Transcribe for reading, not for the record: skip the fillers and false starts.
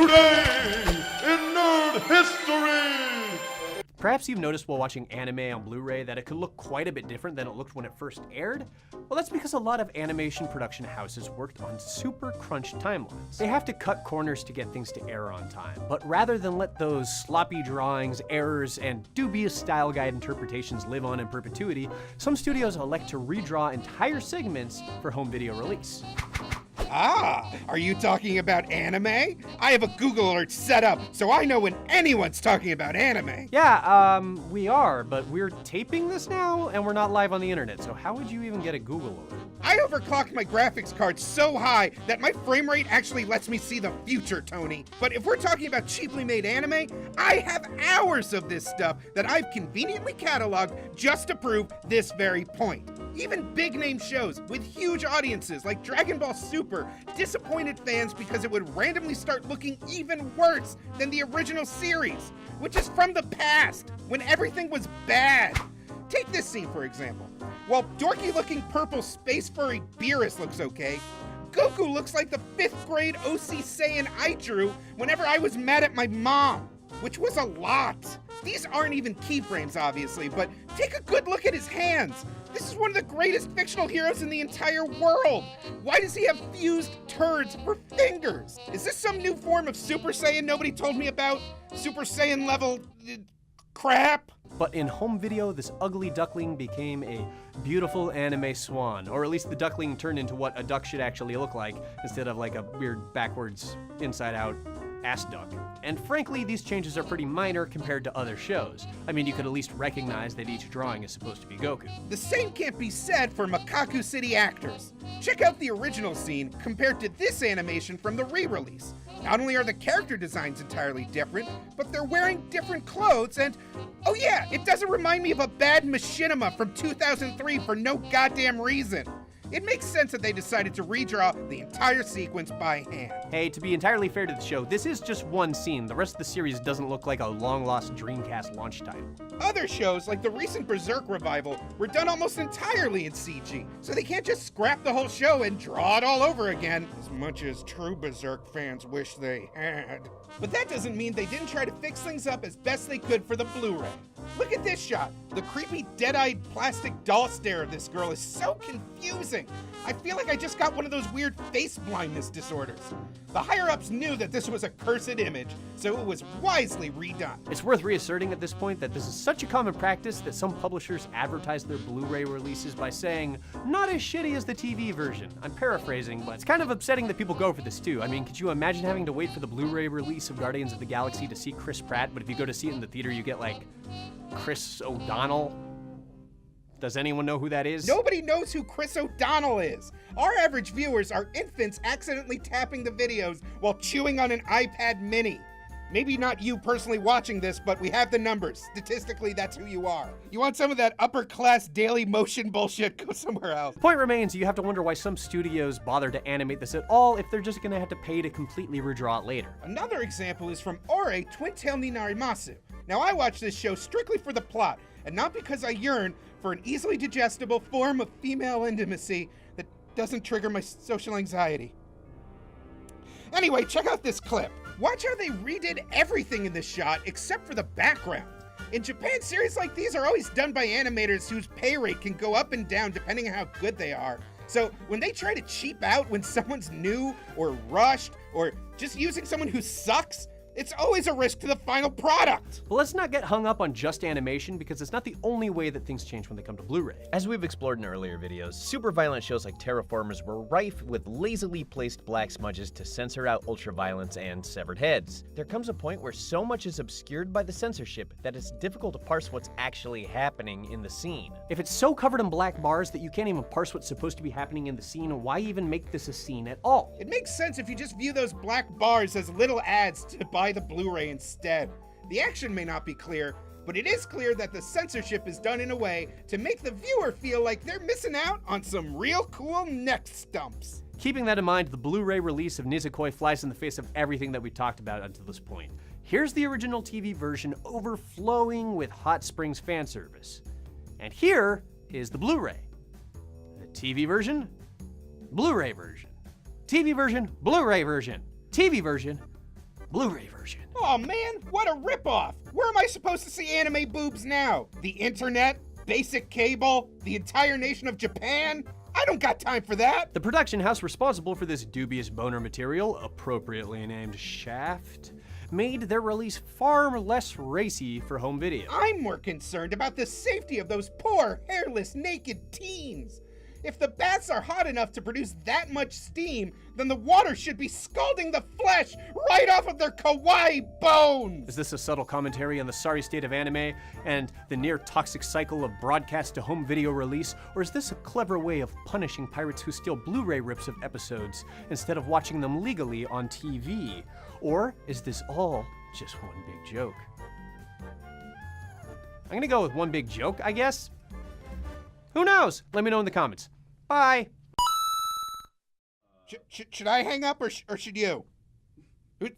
Today in Nerd History! Perhaps you've noticed while watching anime on Blu-ray that it could look quite a bit different than it looked when it first aired. Well, that's because a lot of animation production houses worked on super crunched timelines. They have to cut corners to get things to air on time, but rather than let those sloppy drawings, errors, and dubious style guide interpretations live on in perpetuity, some studios elect to redraw entire segments for home video release. Ah, are you talking about anime? I have a Google alert set up, so I know when anyone's talking about anime. Yeah, we are, but we're taping this now, and we're not live on the internet, so how would you even get a Google alert? I overclocked my graphics card so high that my frame rate actually lets me see the future, Tony. But if we're talking about cheaply made anime, I have hours of this stuff that I've conveniently cataloged just to prove this very point. Even big-name shows with huge audiences like Dragonball Super disappointed fans because it would randomly start looking even worse than the original series, which is from the past, when everything was bad. Take this scene, for example. While dorky-looking purple space furry Beerus looks okay, Goku looks like the 5th grade OC Saiyan I drew whenever I was mad at my mom, which was a lot. These aren't even keyframes, obviously, but take a good look at his hands. This is one of the greatest fictional heroes in the entire world. Why does he have fused turds for fingers? Is this some new form of Super Saiyan nobody told me about? Super Saiyan level crap? But in home video, this ugly duckling became a beautiful anime swan, or at least the duckling turned into what a duck should actually look like, instead of like a weird backwards, inside-out ass duck. And frankly, these changes are pretty minor compared to other shows. I mean, you could at least recognize that each drawing is supposed to be Goku. The same can't be said for Mekakucity Actors. Check out the original scene compared to this animation from the re-release. Not only are the character designs entirely different, but they're wearing different clothes and, oh yeah, it doesn't remind me of a bad machinima from 2003 for no goddamn reason. It makes sense that they decided to redraw the entire sequence by hand. Hey, to be entirely fair to the show, this is just one scene. The rest of the series doesn't look like a long-lost Dreamcast launch title. Other shows, like the recent Berserk revival, were done almost entirely in CG, so they can't just scrap the whole show and draw it all over again, as much as true Berserk fans wish they had. But that doesn't mean they didn't try to fix things up as best they could for the Blu-ray. Look at this shot. The creepy, dead-eyed plastic doll stare of this girl is so confusing. I feel like I just got one of those weird face blindness disorders. The higher-ups knew that this was a cursed image, so it was wisely redone. It's worth reasserting at this point that this is such a common practice that some publishers advertise their Blu-ray releases by saying, not as shitty as the TV version. I'm paraphrasing, but it's kind of upsetting that people go for this too. I mean, could you imagine having to wait for the Blu-ray release of Guardians of the Galaxy to see Chris Pratt, but if you go to see it in the theater, you get like Chris O'Donnell? Does anyone know who that is? Nobody knows who Chris O'Donnell is. Our average viewers are infants accidentally tapping the videos while chewing on an iPad mini. Maybe not you personally watching this, but we have the numbers. Statistically, that's who you are. You want some of that upper-class Daily Motion bullshit? Go somewhere else. Point remains, you have to wonder why some studios bother to animate this at all if they're just gonna have to pay to completely redraw it later. Another example is from Ore Twintail ni Narimasu. Now, I watch this show strictly for the plot, and not because I yearn for an easily digestible form of female intimacy that doesn't trigger my social anxiety. Anyway, check out this clip. Watch how they redid everything in this shot except for the background. In Japan, series like these are always done by animators whose pay rate can go up and down depending on how good they are. So when they try to cheap out when someone's new or rushed or just using someone who sucks, it's always a risk to the final product. But let's not get hung up on just animation because it's not the only way that things change when they come to Blu-ray. As we've explored in earlier videos, super violent shows like Terra Formars were rife with lazily placed black smudges to censor out ultraviolence and severed heads. There comes a point where so much is obscured by the censorship that it's difficult to parse what's actually happening in the scene. If it's so covered in black bars that you can't even parse what's supposed to be happening in the scene, why even make this a scene at all? It makes sense if you just view those black bars as little ads to buy the Blu-ray instead. The action may not be clear, but it is clear that the censorship is done in a way to make the viewer feel like they're missing out on some real cool neck stumps. Keeping that in mind, the Blu-ray release of Nisekoi flies in the face of everything that we talked about until this point. Here's the original TV version overflowing with Hot Springs fan service. And here is the Blu-ray. The TV version, Blu-ray version. TV version, Blu-ray version. TV version, Blu-ray version. Oh man, what a ripoff! Where am I supposed to see anime boobs now? The internet? Basic cable? The entire nation of Japan? I don't got time for that! The production house responsible for this dubious boner material, appropriately named Shaft, made their release far less racy for home video. I'm more concerned about the safety of those poor, hairless, naked teens. If the baths are hot enough to produce that much steam, then the water should be scalding the flesh right off of their kawaii bones! Is this a subtle commentary on the sorry state of anime and the near toxic cycle of broadcast to home video release, or is this a clever way of punishing pirates who steal Blu-ray rips of episodes instead of watching them legally on TV? Or is this all just one big joke? I'm gonna go with one big joke, I guess. Who knows? Let me know in the comments. Bye. Should I hang up or should you? Who's